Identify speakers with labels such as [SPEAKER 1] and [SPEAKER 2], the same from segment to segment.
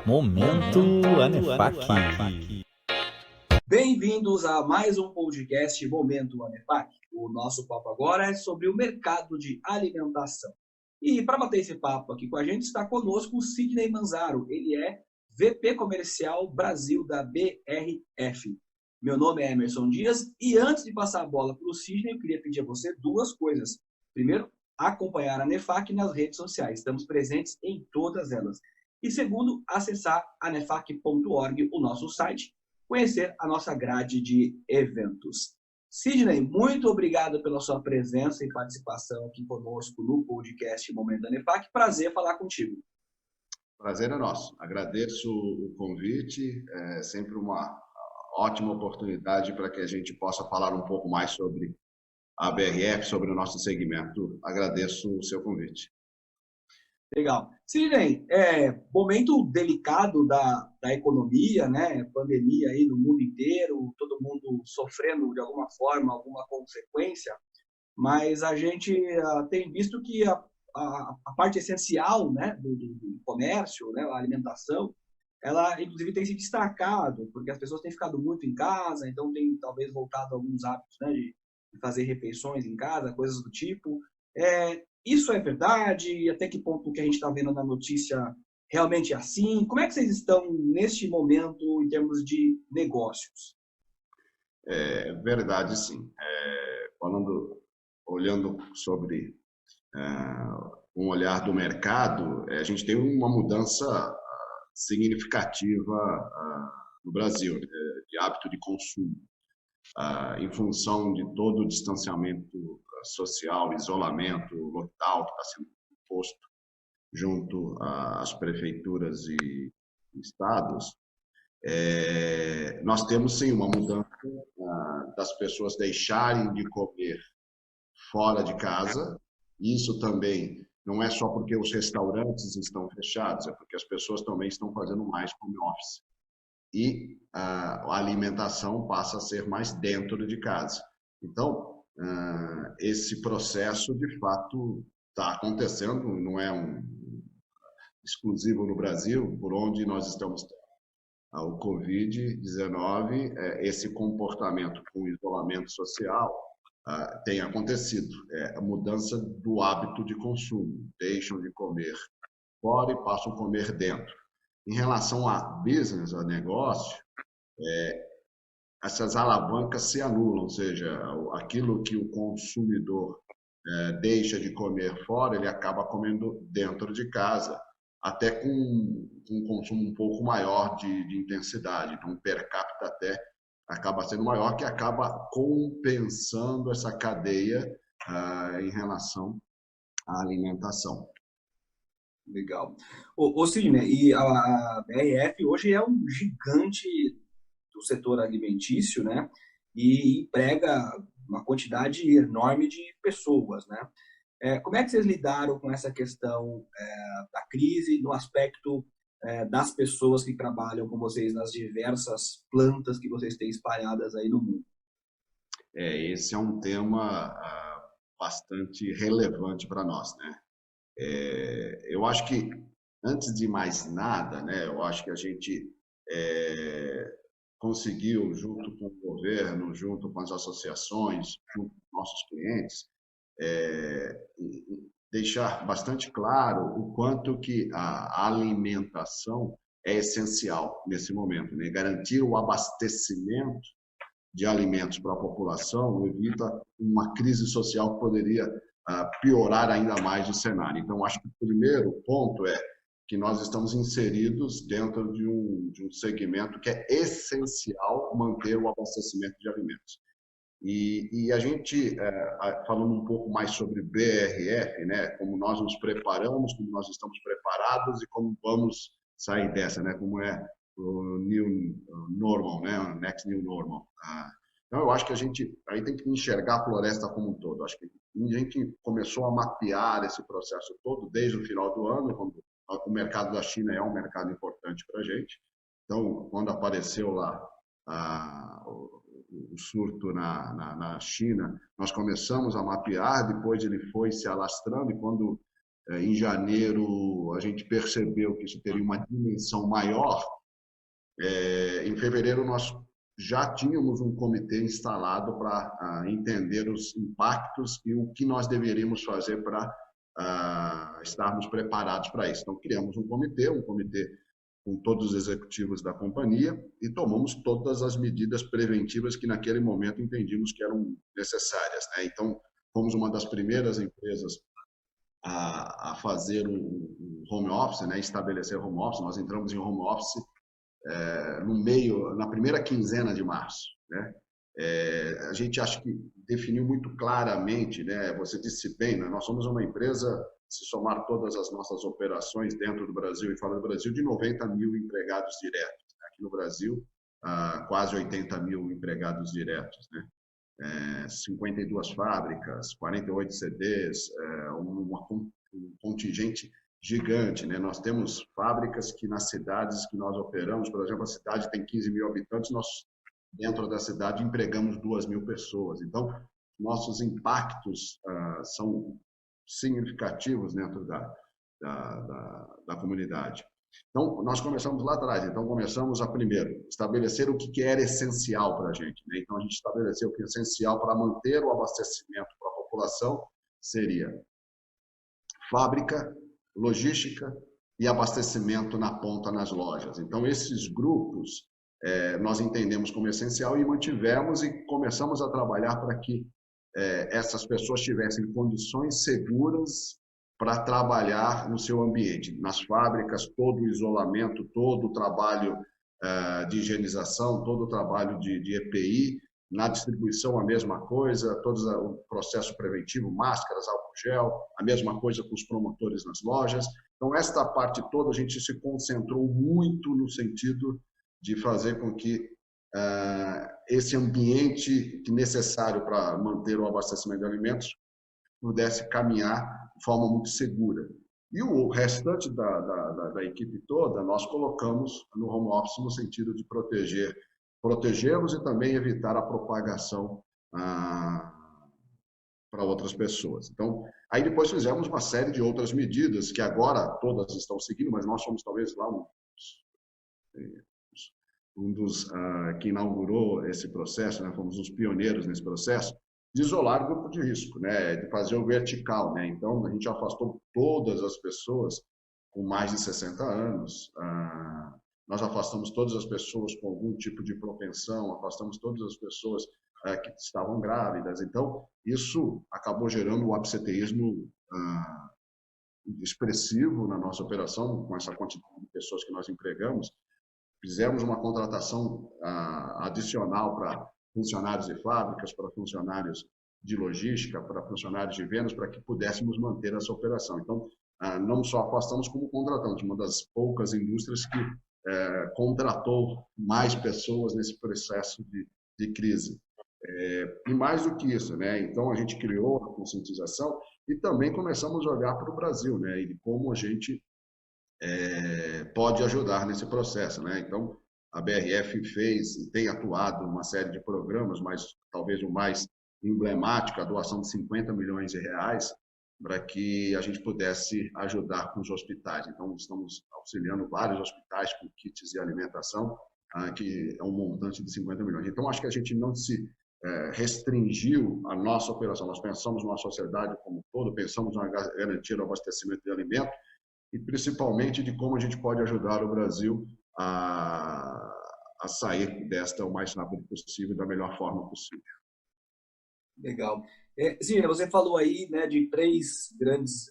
[SPEAKER 1] Momento Anefac.
[SPEAKER 2] Bem-vindos a mais um podcast Momento Anefac. O nosso papo agora é sobre o mercado de alimentação. E para bater esse papo aqui com a gente está conosco o Sidney Manzaro. Ele é VP Comercial Brasil da BRF. Meu nome é Emerson Dias e antes de passar a bola para o Sidney, eu queria pedir a você duas coisas. Primeiro, acompanhar a Anefac nas redes sociais. Estamos presentes em todas elas. E segundo, acessar anefac.org, o nosso site, conhecer a nossa grade de eventos. Sidney, muito obrigado pela sua presença e participação aqui conosco no podcast Momento Anefac. Prazer falar contigo.
[SPEAKER 3] Prazer é nosso. Agradeço o convite. É sempre uma ótima oportunidade para que a gente possa falar um pouco mais sobre a BRF, sobre o nosso segmento. Agradeço o seu convite.
[SPEAKER 2] Legal. Sidney, momento delicado da economia, né? Pandemia aí no mundo inteiro, todo mundo sofrendo de alguma forma, alguma consequência, mas a gente tem visto que a parte essencial, né, do comércio, né, a alimentação, ela inclusive tem se destacado, porque as pessoas têm ficado muito em casa, então tem talvez voltado a alguns hábitos, né, de fazer refeições em casa, coisas do tipo. Isso é verdade? Até que ponto o que a gente está vendo na notícia realmente é assim? Como é que vocês estão neste momento em termos de negócios?
[SPEAKER 3] É verdade, sim. Olhando sobre um olhar do mercado, a gente tem uma mudança significativa no Brasil, de hábito de consumo, em função de todo o distanciamento social, isolamento, lockdown que está sendo imposto junto às prefeituras e estados. Nós temos sim uma mudança das pessoas deixarem de comer fora de casa. Isso também não é só porque os restaurantes estão fechados, é porque as pessoas também estão fazendo mais home office. E a alimentação passa a ser mais dentro de casa. Então, esse processo, de fato, está acontecendo, não é exclusivo no Brasil, por onde nós estamos o Covid-19, esse comportamento com isolamento social tem acontecido. A mudança do hábito de consumo. Deixam de comer fora e passam a comer dentro. Em relação a business, a negócio, essas alavancas se anulam, ou seja, aquilo que o consumidor deixa de comer fora, ele acaba comendo dentro de casa, até com um consumo um pouco maior de intensidade. Então, o per capita até acaba sendo maior, que acaba compensando essa cadeia em relação à alimentação.
[SPEAKER 2] Legal. Ô Sidney, e a BRF hoje é um gigante do setor alimentício, né? E emprega uma quantidade enorme de pessoas, né? Como é que vocês lidaram com essa questão da crise no aspecto das pessoas que trabalham com vocês nas diversas plantas que vocês têm espalhadas aí no mundo?
[SPEAKER 3] Esse é um tema bastante relevante para nós, né? Eu acho que, antes de mais nada, né, eu acho que a gente conseguiu, junto com o governo, junto com as associações, junto com nossos clientes, deixar bastante claro o quanto que a alimentação é essencial nesse momento, né? Garantir o abastecimento de alimentos para a população evita uma crise social que poderia piorar ainda mais o cenário. Então, acho que o primeiro ponto é que nós estamos inseridos dentro de um segmento que é essencial manter o abastecimento de alimentos. E a gente, falando um pouco mais sobre BRF, né, como nós nos preparamos, como nós estamos preparados e como vamos sair dessa, né, como é o new normal, né, o next new normal. Então, eu acho que a gente aí tem que enxergar a floresta como um todo. Acho que a gente começou a mapear esse processo todo desde o final do ano, quando o mercado da China é um mercado importante para a gente. Então, quando apareceu lá o surto na China, nós começamos a mapear, depois ele foi se alastrando, e quando em janeiro a gente percebeu que isso teria uma dimensão maior. Em fevereiro nós já tínhamos um comitê instalado para entender os impactos e o que nós deveríamos fazer para estarmos preparados para isso. Então, criamos um comitê com todos os executivos da companhia e tomamos todas as medidas preventivas que naquele momento entendíamos que eram necessárias, né? Então, fomos uma das primeiras empresas a fazer o home office, né? Estabelecer home office. Nós entramos em home office na primeira quinzena de março, né? A gente acho que definiu muito claramente, né? Você disse bem, né? Nós somos uma empresa, se somar todas as nossas operações dentro do Brasil e fora do Brasil, de 90 mil empregados diretos. Aqui no Brasil, quase 80 mil empregados diretos, né? 52 fábricas, 48 CDs, um contingente gigante, né? Nós temos fábricas que nas cidades que nós operamos, por exemplo, a cidade tem 15 mil habitantes, nós dentro da cidade empregamos 2 mil pessoas. Então, nossos impactos são significativos dentro da comunidade. Então, nós começamos lá atrás. Então, começamos a, primeiro, estabelecer o que era essencial para a gente, né? Então, a gente estabeleceu o que é essencial para manter o abastecimento para a população seria fábrica, logística e abastecimento na ponta nas lojas. Então, esses grupos nós entendemos como essencial e mantivemos e começamos a trabalhar para que essas pessoas tivessem condições seguras para trabalhar no seu ambiente. Nas fábricas, todo o isolamento, todo o trabalho de higienização, todo o trabalho de EPI. Na distribuição, a mesma coisa, todo o processo preventivo, máscaras, álcool gel, a mesma coisa com os promotores nas lojas. Então, esta parte toda a gente se concentrou muito no sentido de fazer com que esse ambiente necessário para manter o abastecimento de alimentos pudesse caminhar de forma muito segura. E o restante da equipe toda, nós colocamos no home office no sentido de protegê-los e também evitar a propagação para outras pessoas. Então, aí depois fizemos uma série de outras medidas que agora todas estão seguindo, mas nós somos talvez lá um dos que inaugurou esse processo, né? Fomos os pioneiros nesse processo, de isolar o grupo de risco, né? De fazer o vertical, né? Então, a gente afastou todas as pessoas com mais de 60 anos, nós afastamos todas as pessoas com algum tipo de propensão, afastamos todas as pessoas que estavam grávidas. Então, isso acabou gerando um absenteísmo expressivo na nossa operação, com essa quantidade de pessoas que nós empregamos. Fizemos uma contratação adicional para funcionários de fábricas, para funcionários de logística, para funcionários de vendas, para que pudéssemos manter essa operação. Então, não só afastamos, como contratamos. Uma das poucas indústrias que contratou mais pessoas nesse processo de crise. E mais do que isso, né? Então, a gente criou a conscientização e também começamos a olhar para o Brasil, né? E como a gente pode ajudar nesse processo, né? Então, a BRF fez e tem atuado uma série de programas, mas talvez o mais emblemático, a doação de 50 milhões de reais para que a gente pudesse ajudar com os hospitais. Então, estamos auxiliando vários hospitais com kits de alimentação, que é um montante de 50 milhões. Então, acho que a gente não se restringiu a nossa operação. Nós pensamos numa sociedade como um todo, pensamos na garantia do abastecimento de alimento, e principalmente de como a gente pode ajudar o Brasil a sair desta o mais rápido possível, da melhor forma possível.
[SPEAKER 2] Legal. Sim, você falou aí, né, de 3 grandes,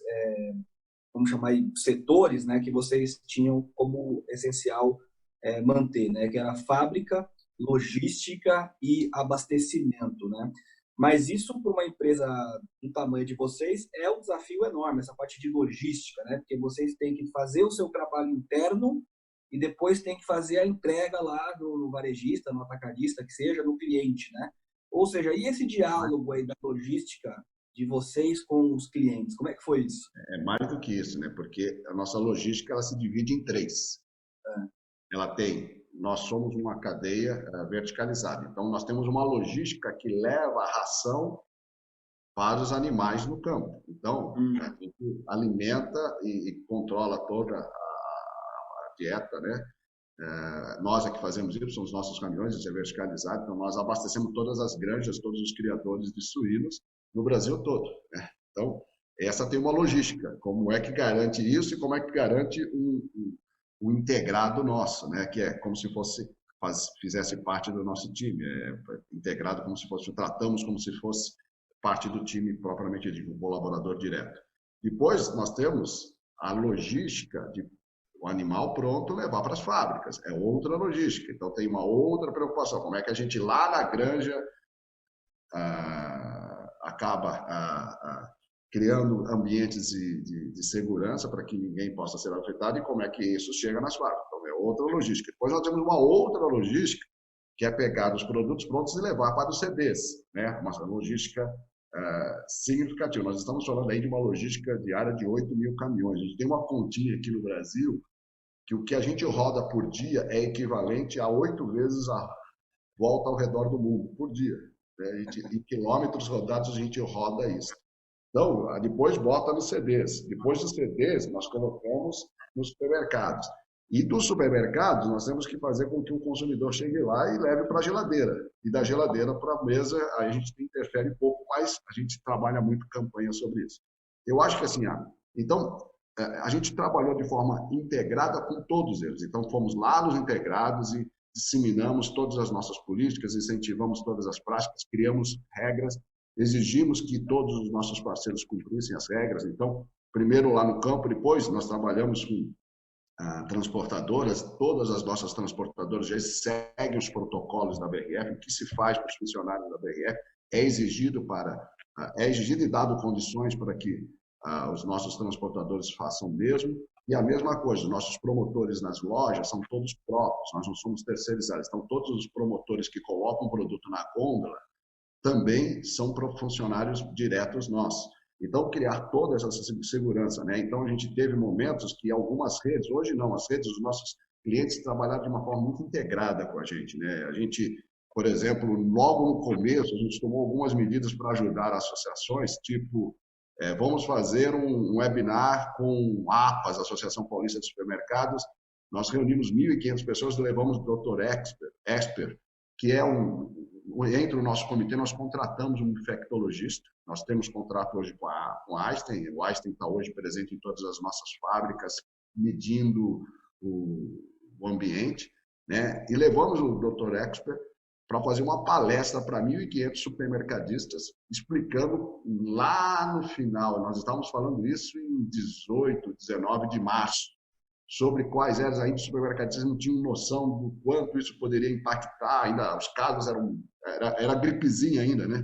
[SPEAKER 2] vamos chamar aí, setores, né, que vocês tinham como essencial manter, né, que era fábrica, logística e abastecimento, né? Mas isso para uma empresa do tamanho de vocês é um desafio enorme, essa parte de logística, né? Porque vocês têm que fazer o seu trabalho interno e depois tem que fazer a entrega lá no varejista, no atacadista, que seja, no cliente, né? Ou seja, e esse diálogo aí da logística de vocês com os clientes, como é que foi isso?
[SPEAKER 3] É mais do que isso, né? Porque a nossa logística ela se divide em 3. Nós somos uma cadeia verticalizada. Então, nós temos uma logística que leva a ração para os animais no campo. Então, a gente alimenta e controla toda a dieta, né? Nós é que fazemos isso, são os nossos caminhões, isso é verticalizado, então nós abastecemos todas as granjas, todos os criadores de suínos no Brasil todo, né? Então, essa tem uma logística, como é que garante isso e como é que garante um integrado nosso, né? Que é como se fizesse parte do nosso time, integrado como se fosse, tratamos como se fosse parte do time propriamente dito, um colaborador direto. Depois nós temos a logística de o animal pronto levar para as fábricas. É outra logística. Então, tem uma outra preocupação. Como é que a gente lá na granja acaba criando ambientes de segurança para que ninguém possa ser afetado e como é que isso chega nas fábricas. Então, é outra logística. Depois nós temos uma outra logística, que é pegar os produtos prontos e levar para os CDs, né? Uma logística significativa. Nós estamos falando aí de uma logística diária de 8 mil caminhões. A gente tem uma continha aqui no Brasil que o que a gente roda por dia é equivalente a 8 vezes a volta ao redor do mundo, por dia. Em quilômetros rodados, a gente roda isso. Então, depois bota nos CDs. Depois dos CDs, nós colocamos nos supermercados. E dos supermercados, nós temos que fazer com que o consumidor chegue lá e leve para a geladeira. E da geladeira para a mesa, aí a gente interfere pouco, mas a gente trabalha muito campanha sobre isso. Eu acho que assim, então, a gente trabalhou de forma integrada com todos eles. Então, fomos lá nos integrados e disseminamos todas as nossas políticas, incentivamos todas as práticas, criamos regras, exigimos que todos os nossos parceiros cumprissem as regras. Então, primeiro lá no campo, depois nós trabalhamos com transportadoras, todas as nossas transportadoras já seguem os protocolos da BRF, o que se faz para os funcionários da BRF é exigido e dado condições para que os nossos transportadores façam o mesmo. E a mesma coisa, os nossos promotores nas lojas são todos próprios, nós não somos terceirizados. Então, todos os promotores que colocam o produto na gôndola também são funcionários diretos nossos. Então, criar toda essa segurança, né? Então, a gente teve momentos que algumas redes, hoje não, as redes dos nossos clientes trabalharam de uma forma muito integrada com a gente, né? A gente, por exemplo, logo no começo, a gente tomou algumas medidas para ajudar associações, tipo, vamos fazer um webinar com a APAS, Associação Paulista de Supermercados. Nós reunimos 1.500 pessoas e levamos o Dr. Expert, que é entre o nosso comitê, nós contratamos um infectologista. Nós temos contrato hoje com a Einstein. O Einstein está hoje presente em todas as nossas fábricas, medindo o ambiente, né? E levamos o Dr. Expert para fazer uma palestra para 1.500 supermercadistas, explicando lá no final, nós estávamos falando isso em 18, 19 de março, sobre quais eram, ainda os supermercadistas não tinham noção do quanto isso poderia impactar, ainda os casos era gripezinha ainda, né?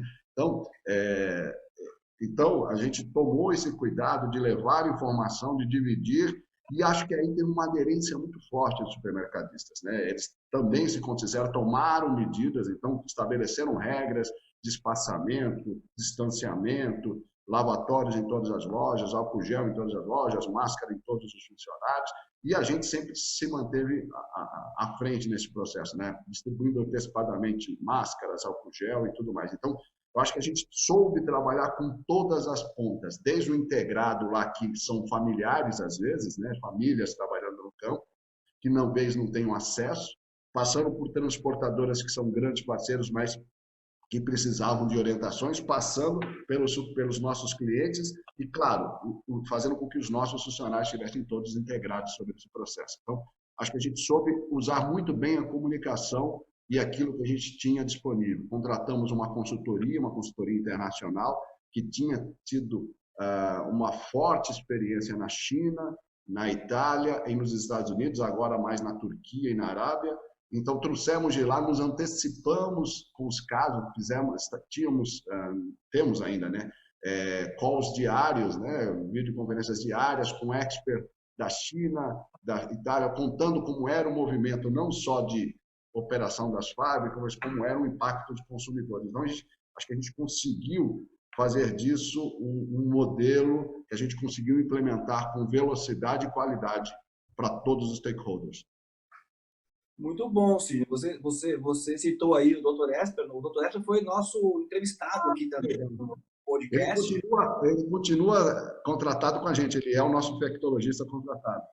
[SPEAKER 3] Então, a gente tomou esse cuidado de levar informação, de dividir, e acho que aí tem uma aderência muito forte dos supermercadistas, né? Eles também se consideram, tomaram medidas, então estabeleceram regras de espaçamento, distanciamento, lavatórios em todas as lojas, álcool gel em todas as lojas, máscara em todos os funcionários, e a gente sempre se manteve à frente nesse processo, né? Distribuindo antecipadamente máscaras, álcool gel e tudo mais. Então, eu acho que a gente soube trabalhar com todas as pontas, desde o integrado lá, que são familiares às vezes, né? Famílias trabalhando no campo, que não tenham acesso, passando por transportadoras que são grandes parceiros, mas que precisavam de orientações, passando pelos nossos clientes e, claro, fazendo com que os nossos funcionários estivessem todos integrados sobre esse processo. Então, acho que a gente soube usar muito bem a comunicação e aquilo que a gente tinha disponível. Contratamos uma consultoria internacional, que tinha tido uma forte experiência na China, na Itália e nos Estados Unidos, agora mais na Turquia e na Arábia. Então, trouxemos de lá, nos antecipamos com os casos, temos ainda, né? Calls diários, né? Videoconferências diárias com expert da China, da Itália, contando como era o movimento, não só de operação das fábricas, mas como era o impacto dos consumidores. Então, acho que a gente conseguiu fazer disso um modelo que a gente conseguiu implementar com velocidade e qualidade para todos os stakeholders.
[SPEAKER 2] Muito bom, Cid. Você citou aí o Dr. Esper. O Dr. Esper foi nosso entrevistado aqui também podcast.
[SPEAKER 3] Ele continua contratado com a gente, ele é o nosso infectologista contratado.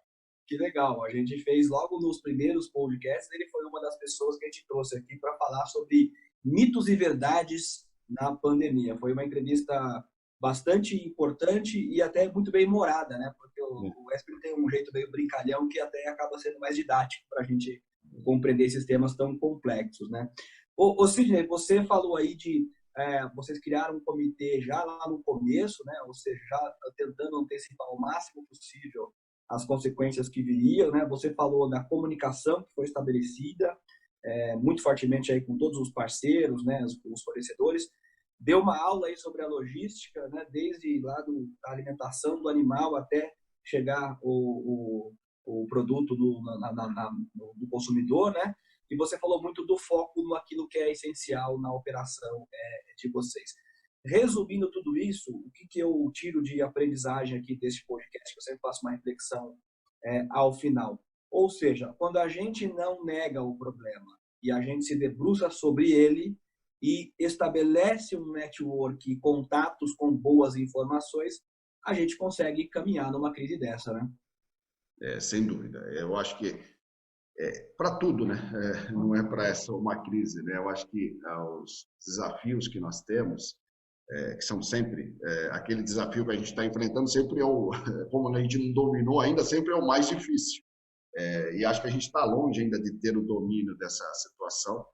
[SPEAKER 2] Que legal, a gente fez logo nos primeiros podcasts, ele foi uma das pessoas que a gente trouxe aqui para falar sobre mitos e verdades na pandemia. Foi uma entrevista bastante importante e até muito bem humorada, né? Porque o Esper tem um jeito meio brincalhão que até acaba sendo mais didático para a gente compreender esses temas tão complexos, né? Ô Sidney, você falou aí de vocês criaram um comitê já lá no começo, né? Ou seja, já tentando antecipar o máximo possível as consequências que viriam, né? Você falou da comunicação que foi estabelecida muito fortemente aí com todos os parceiros, né? Os fornecedores. Deu uma aula aí sobre a logística, né? Desde lá da alimentação do animal até chegar o produto do consumidor, né? E você falou muito do foco naquilo que é essencial na operação de vocês. Resumindo tudo isso, o que eu tiro de aprendizagem aqui desse podcast, que eu sempre faço uma reflexão ao final. Ou seja, quando a gente não nega o problema e a gente se debruça sobre ele e estabelece um network, contatos com boas informações, a gente consegue caminhar numa crise dessa, né?
[SPEAKER 3] Sem dúvida. Eu acho que para tudo, né? Não é para essa uma crise, né? Eu acho que os desafios que nós temos, que são sempre aquele desafio que a gente está enfrentando, sempre como a gente não dominou ainda, sempre é o mais difícil. E acho que a gente está longe ainda de ter o domínio dessa situação,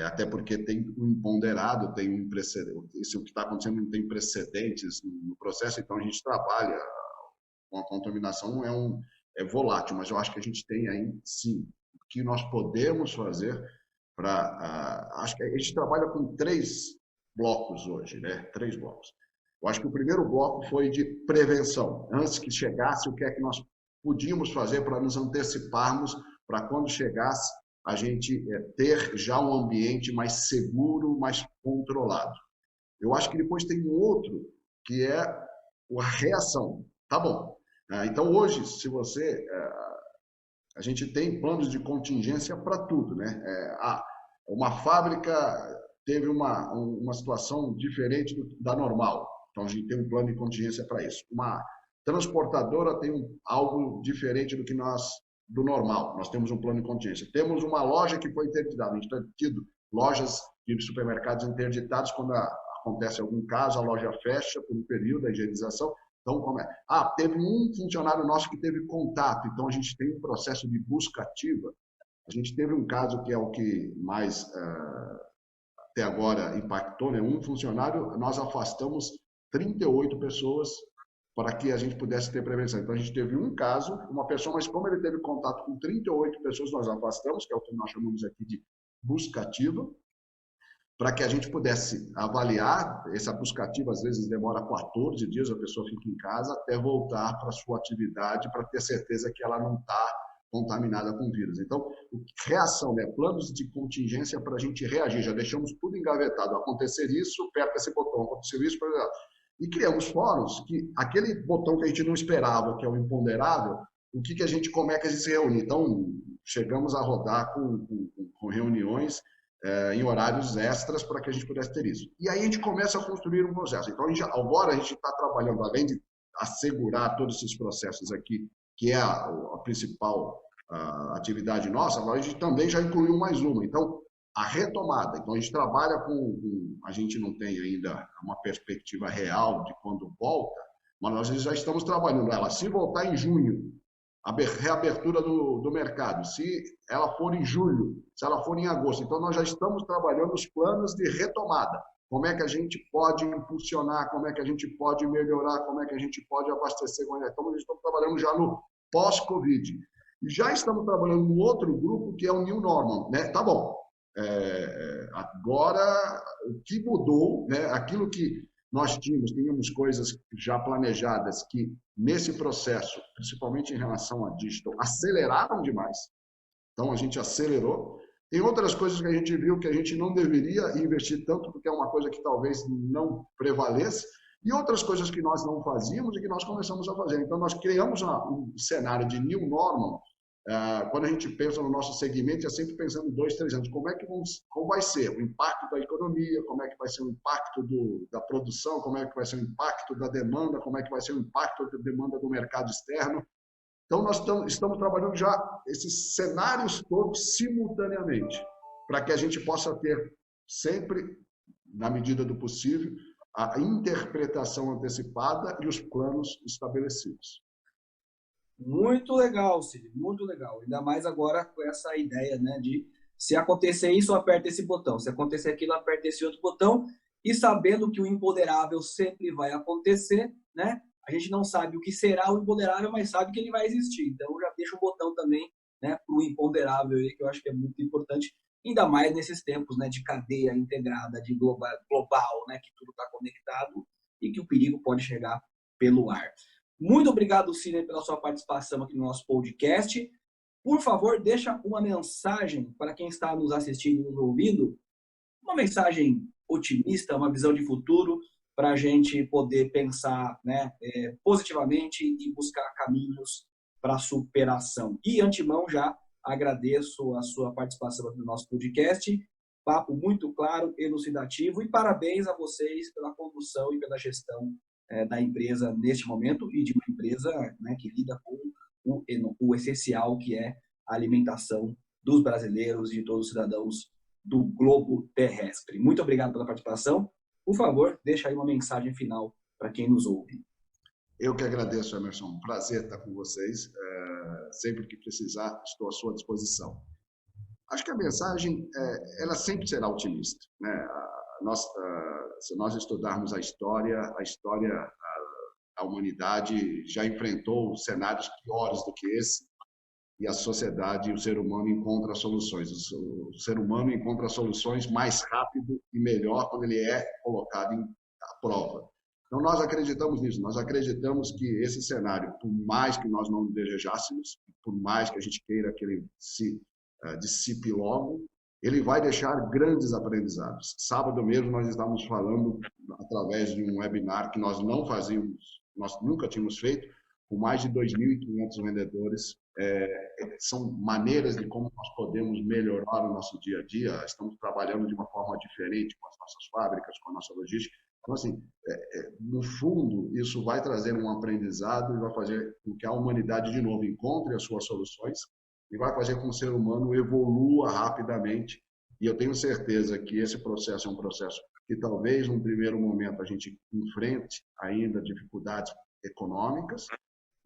[SPEAKER 3] até porque tem um imponderado, tem um precedente, isso que está acontecendo não tem precedentes no processo, então a gente trabalha com a contaminação, é volátil, mas eu acho que a gente tem aí, sim, o que nós podemos fazer para... acho que a gente trabalha com 3 blocos hoje, né? 3 blocos. Eu acho que o primeiro bloco foi de prevenção. Antes que chegasse, o que é que nós podíamos fazer para nos anteciparmos para quando chegasse a gente ter já um ambiente mais seguro, mais controlado. Eu acho que depois tem um outro, que é a reação. Tá bom. Então, hoje, a gente tem planos de contingência para tudo, né? Uma fábrica teve uma situação diferente da normal, então a gente tem um plano de contingência para isso. Uma transportadora tem algo diferente do normal, nós temos um plano de contingência. Temos uma loja que foi interditada, a gente tem tido lojas de supermercados interditados quando acontece algum caso, a loja fecha por um período da higienização. Então, como é? Teve um funcionário nosso que teve contato, então a gente tem um processo de busca ativa. A gente teve um caso que é o que mais até agora impactou, né? Um funcionário, nós afastamos 38 pessoas para que a gente pudesse ter prevenção. Então a gente teve um caso, uma pessoa, mas como ele teve contato com 38 pessoas, nós afastamos, que é o que nós chamamos aqui de busca ativa, para que a gente pudesse avaliar. Essa busca ativa às vezes demora 14 dias, a pessoa fica em casa até voltar para a sua atividade, para ter certeza que ela não está contaminada com vírus. Então, reação, né? Planos de contingência para a gente reagir. Já deixamos tudo engavetado. Acontecer isso, aperta esse botão. Aconteceu isso, e criamos fóruns que aquele botão que a gente não esperava, que é o imponderável, como é que a gente se reúne? Então, chegamos a rodar com reuniões em horários extras para que a gente pudesse ter isso. E aí a gente começa a construir um processo. Então, agora a gente está trabalhando, além de assegurar todos esses processos aqui, que é a principal atividade nossa, agora a gente também já incluiu mais uma. Então, a retomada. Então, a gente trabalha a gente não tem ainda uma perspectiva real de quando volta, mas nós já estamos trabalhando ela. Se voltar em junho, a reabertura do mercado, se ela for em julho, se ela for em agosto, então nós já estamos trabalhando os planos de retomada. Como é que a gente pode impulsionar, como é que a gente pode melhorar, como é que a gente pode abastecer. Então, nós estamos trabalhando já no pós-Covid. E já estamos trabalhando num outro grupo que é o New Normal, né? Tá bom. Agora, o que mudou, né? Aquilo que nós tínhamos coisas já planejadas que, nesse processo, principalmente em relação a digital, aceleraram demais. Então, a gente acelerou. Tem outras coisas que a gente viu que a gente não deveria investir tanto, porque é uma coisa que talvez não prevaleça, e outras coisas que nós não fazíamos e que nós começamos a fazer. Então, nós criamos um cenário de new normal quando a gente pensa no nosso segmento, é sempre pensando em 2, 3 anos. Como vai ser o impacto da economia, como é que vai ser o impacto da produção, como é que vai ser o impacto da demanda, como é que vai ser o impacto da demanda do mercado externo. Então, nós estamos trabalhando já esses cenários todos simultaneamente, para que a gente possa ter sempre, na medida do possível, a interpretação antecipada e os planos estabelecidos.
[SPEAKER 2] Muito legal, Cid, muito legal. Ainda mais agora com essa ideia, né, de se acontecer isso, aperta esse botão. Se acontecer aquilo, aperta esse outro botão. E sabendo que o imponderável sempre vai acontecer, né? A gente não sabe o que será o imponderável, mas sabe que ele vai existir. Então, já deixa o botão também, né, para o imponderável aí, que eu acho que é muito importante. Ainda mais nesses tempos, né, de cadeia integrada, de global, né, que tudo está conectado e que o perigo pode chegar pelo ar. Muito obrigado, Sidney, pela sua participação aqui no nosso podcast. Por favor, deixa uma mensagem para quem está nos assistindo e nos ouvindo, uma mensagem otimista, uma visão de futuro, para a gente poder pensar, né, positivamente e buscar caminhos para a superação. E, antemão, já agradeço a sua participação aqui no nosso podcast. Papo muito claro, elucidativo, e parabéns a vocês pela condução e pela gestão da empresa neste momento, e de uma empresa, né, que lida com o essencial, que é a alimentação dos brasileiros e de todos os cidadãos do globo terrestre. Muito obrigado pela participação. Por favor, deixa aí uma mensagem final para quem nos ouve.
[SPEAKER 3] Eu que agradeço, Emerson. Um prazer estar com vocês. Sempre que precisar, estou à sua disposição. Acho que a mensagem, ela sempre será otimista, né? Se nós estudarmos a história, a humanidade já enfrentou cenários piores do que esse, e a sociedade e o ser humano encontram soluções. O ser humano encontra soluções mais rápido e melhor quando ele é colocado à prova. Então, nós acreditamos nisso, nós acreditamos que esse cenário, por mais que nós não desejássemos, por mais que a gente queira que ele se dissipe logo, ele vai deixar grandes aprendizados. Sábado mesmo nós estávamos falando, através de um webinar que nós não fazíamos, nós nunca tínhamos feito, com mais de 2.500 vendedores. São maneiras de como nós podemos melhorar o nosso dia a dia. Estamos trabalhando de uma forma diferente com as nossas fábricas, com a nossa logística. Então, assim, no fundo, isso vai trazer um aprendizado e vai fazer com que a humanidade, de novo, encontre as suas soluções e vai fazer com que o ser humano evolua rapidamente. E eu tenho certeza que esse processo é um processo que talvez, num primeiro momento, a gente enfrente ainda dificuldades econômicas,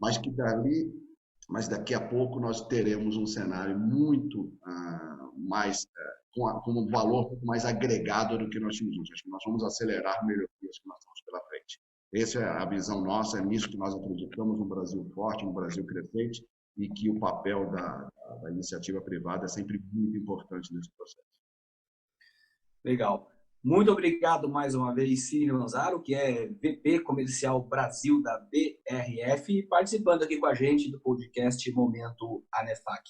[SPEAKER 3] mas daqui a pouco nós teremos um cenário muito mais, com um valor muito mais agregado do que nós tínhamos hoje. Acho que nós vamos acelerar melhorias que nós temos pela frente. Essa é a visão nossa, é nisso que nós acreditamos, no Brasil forte, no Brasil crescente, e que o papel da iniciativa privada é sempre muito importante nesse processo.
[SPEAKER 2] Legal. Muito obrigado mais uma vez, Cid Manzaro, que é VP Comercial Brasil da BRF, participando aqui com a gente do podcast Momento Anefac.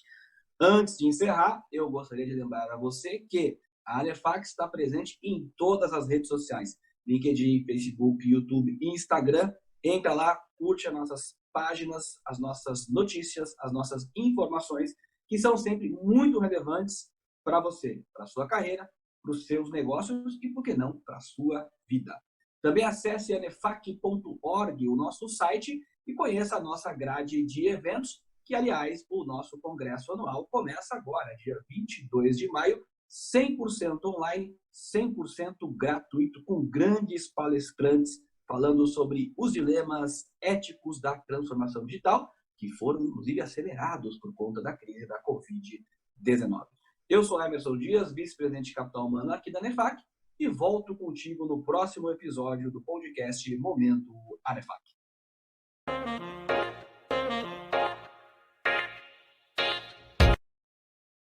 [SPEAKER 2] Antes de encerrar, eu gostaria de lembrar a você que a Anefac está presente em todas as redes sociais, LinkedIn, Facebook, YouTube e Instagram. Entra lá, curte as nossas páginas, as nossas notícias, as nossas informações, que são sempre muito relevantes para você, para a sua carreira, para os seus negócios e, por que não, para a sua vida. Também acesse anefac.org, o nosso site, e conheça a nossa grade de eventos, que, aliás, o nosso congresso anual começa agora, dia 22 de maio, 100% online, 100% gratuito, com grandes palestrantes falando sobre os dilemas éticos da transformação digital, que foram, inclusive, acelerados por conta da crise da Covid-19. Eu sou Emerson Dias, vice-presidente de Capital Humano aqui da Anefac, e volto contigo no próximo episódio do podcast Momento Anefac.